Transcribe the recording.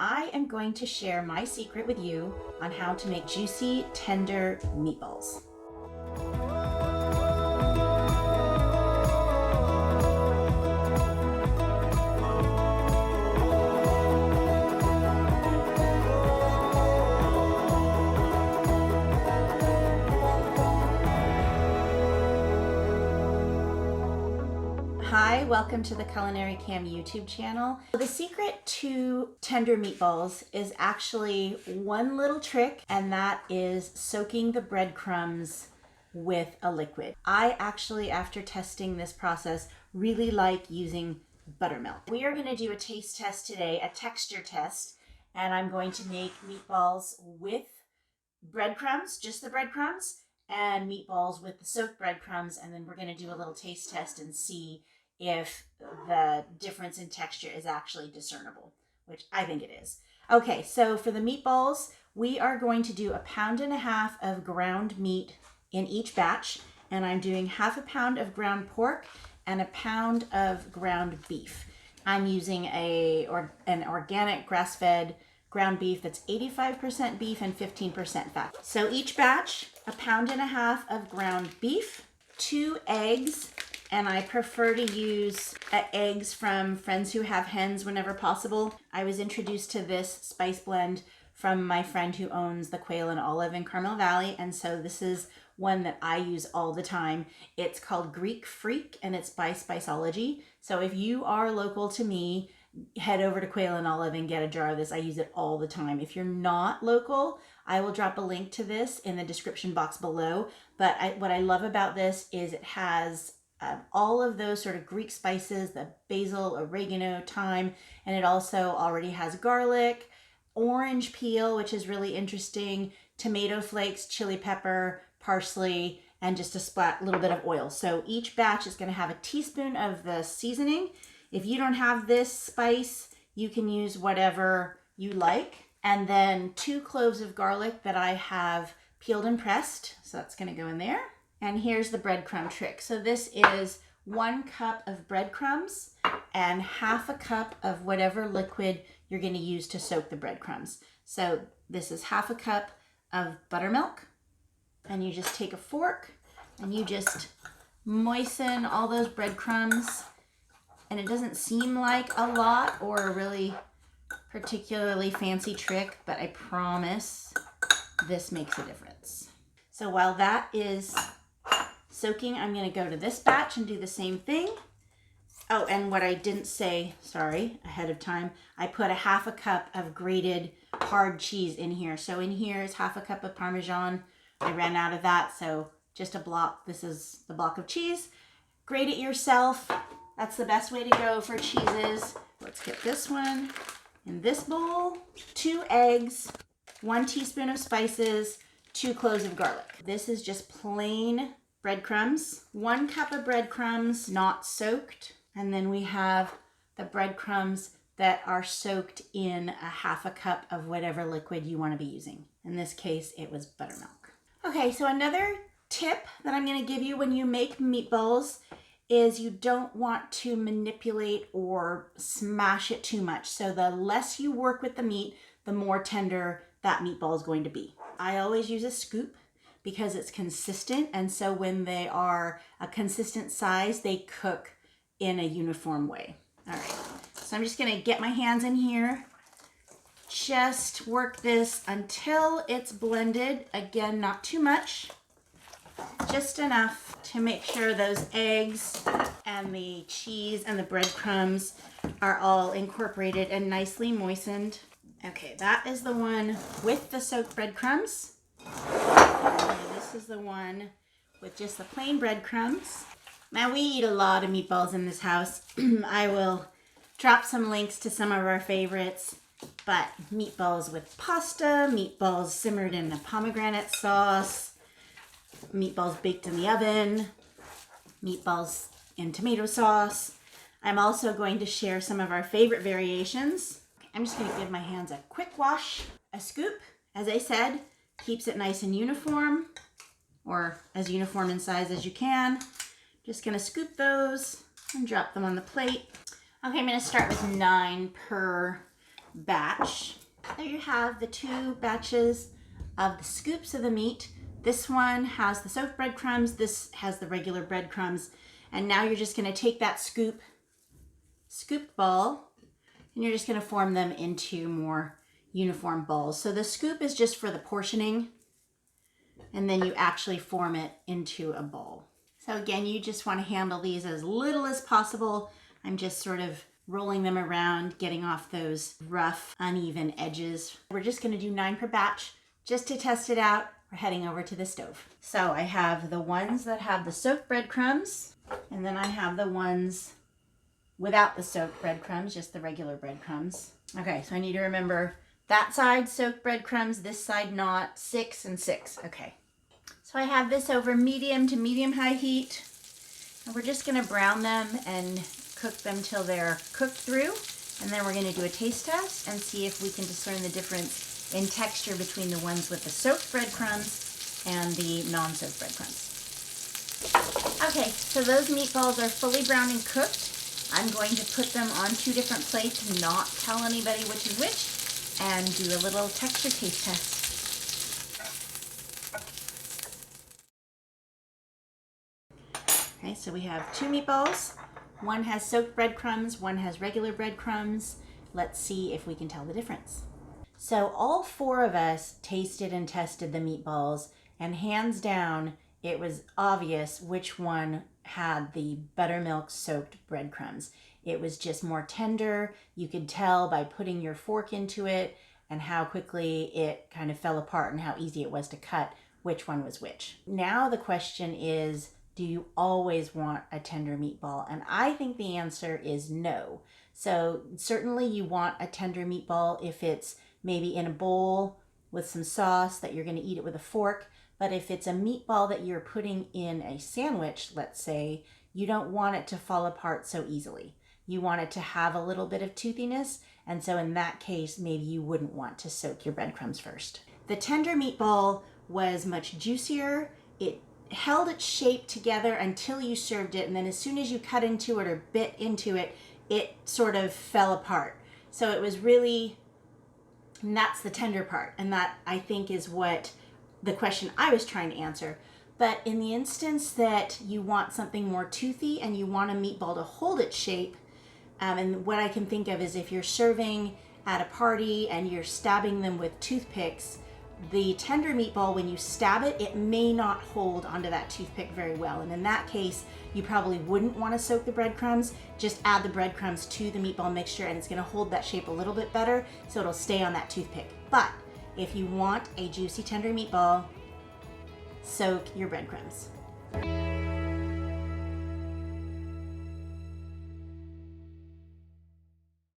I am going to share my secret with you on how to make juicy, tender meatballs. Hi, welcome to the Culinary Cam YouTube channel. The secret to tender meatballs is actually one little trick, and that is soaking the breadcrumbs with a liquid. I actually, after testing this process, really like using buttermilk. We are going to do a taste test today, a texture test, and I'm going to make meatballs with breadcrumbs, just the breadcrumbs, and meatballs with the soaked breadcrumbs, and then we're going to do a little taste test and see if the difference in texture is actually discernible, which I think it is. Okay, so for the meatballs, we are going to do 1.5 pounds of ground meat in each batch, and I'm doing 1/2 pound of ground pork and 1 pound of ground beef. I'm using an organic grass-fed ground beef that's 85% beef and 15% fat. So each batch, 1.5 pounds of ground beef, 2 eggs, and I prefer to use eggs from friends who have hens whenever possible. I was introduced to this spice blend from my friend who owns the Quail and Olive in Carmel Valley, and so this is one that I use all the time. It's called Greek Freak, and it's by Spiceology. So if you are local to me, head over to Quail and Olive and get a jar of this. I use it all the time. If you're not local, I will drop a link to this in the description box below. But what I love about this is it has all of those sort of Greek spices, the basil, oregano, thyme, and it also already has garlic, orange peel, which is really interesting, tomato flakes, chili pepper, parsley, and just a little bit of oil. So each batch is going to have a teaspoon of the seasoning. If you don't have this spice, you can use whatever you like. And then 2 cloves of garlic that I have peeled and pressed. So that's going to go in there. And here's the breadcrumb trick. So this is 1 cup of breadcrumbs and 1/2 cup of whatever liquid you're going to use to soak the breadcrumbs. So this is 1/2 cup of buttermilk. And you just take a fork and you just moisten all those breadcrumbs. And it doesn't seem like a lot or a really particularly fancy trick, but I promise this makes a difference. So while that is soaking, I'm going to go to this batch and do the same thing. Oh, and what I didn't say, sorry, ahead of time, I put 1/2 cup of grated hard cheese in here. So in here is 1/2 cup of Parmesan. I ran out of that, so just a block. This is the block of cheese. Grate it yourself. That's the best way to go for cheeses. Let's get this one in this bowl. 2 eggs, 1 teaspoon of spices, 2 cloves of garlic. This is just plain breadcrumbs. 1 cup of breadcrumbs, not soaked. And then we have the breadcrumbs that are soaked in 1/2 cup of whatever liquid you want to be using. In this case, it was buttermilk. Okay, so another tip that I'm going to give you when you make meatballs is you don't want to manipulate or smash it too much. So the less you work with the meat, the more tender that meatball is going to be. I always use a scoop because it's consistent, and so when they are a consistent size, they cook in a uniform way. All right, so I'm just gonna get my hands in here, just work this until it's blended. Again, not too much, just enough to make sure those eggs and the cheese and the breadcrumbs are all incorporated and nicely moistened. Okay, that is the one with the soaked breadcrumbs. And this is the one with just the plain breadcrumbs. Now we eat a lot of meatballs in this house. I will drop some links to some of our favorites, but meatballs with pasta, meatballs simmered in a pomegranate sauce, meatballs baked in the oven, meatballs in tomato sauce. I'm also going to share some of our favorite variations. I'm just going to give my hands a quick wash. A scoop, as I said, keeps it nice and uniform, or as uniform in size as you can. Just going to scoop those and drop them on the plate. Okay, I'm going to start with 9 per batch. There you have the 2 batches of the scoops of the meat. This one has the soaked breadcrumbs, this has the regular breadcrumbs. And now you're just gonna take that scooped ball and you're just gonna form them into more uniform balls. So the scoop is just for the portioning, and then you actually form it into a ball. So again, you just wanna handle these as little as possible. I'm just sort of rolling them around, getting off those rough, uneven edges. We're just gonna do 9 per batch just to test it out. We're heading over to the stove. So I have the ones that have the soaked breadcrumbs, and then I have the ones without the soaked breadcrumbs, just the regular breadcrumbs. Okay, so I need to remember that side soaked breadcrumbs, this side not, 6 and 6, okay. So I have this over medium to medium-high heat, and we're just gonna brown them and cook them till they're cooked through, and then we're gonna do a taste test and see if we can discern the difference in texture between the ones with the soaked breadcrumbs and the non-soaked breadcrumbs. Okay, so those meatballs are fully browned and cooked. I'm going to put them on 2 different plates, not tell anybody which is which, and do a little texture taste test. Okay, so we have 2 meatballs. One has soaked breadcrumbs, one has regular breadcrumbs. Let's see if we can tell the difference. So all 4 of us tasted and tested the meatballs, and hands down, it was obvious which one had the buttermilk soaked breadcrumbs. It was just more tender. You could tell by putting your fork into it and how quickly it kind of fell apart and how easy it was to cut which one was which. Now the question is, do you always want a tender meatball? And I think the answer is no. So certainly you want a tender meatball if it's maybe in a bowl with some sauce that you're going to eat it with a fork. But if it's a meatball that you're putting in a sandwich, let's say, you don't want it to fall apart so easily. You want it to have a little bit of toothiness, and so in that case, maybe you wouldn't want to soak your breadcrumbs first. The tender meatball was much juicier. It held its shape together until you served it, and then as soon as you cut into it or bit into it, it sort of fell apart. So it was really, and that's the tender part, and that I think is what the question I was trying to answer. But in the instance that you want something more toothy and you want a meatball to hold its shape, and what I can think of is if you're serving at a party and you're stabbing them with toothpicks, the tender meatball, when you stab it, it may not hold onto that toothpick very well. And in that case, you probably wouldn't want to soak the breadcrumbs. Just add the breadcrumbs to the meatball mixture and it's going to hold that shape a little bit better, so it'll stay on that toothpick. But if you want a juicy, tender meatball, soak your breadcrumbs.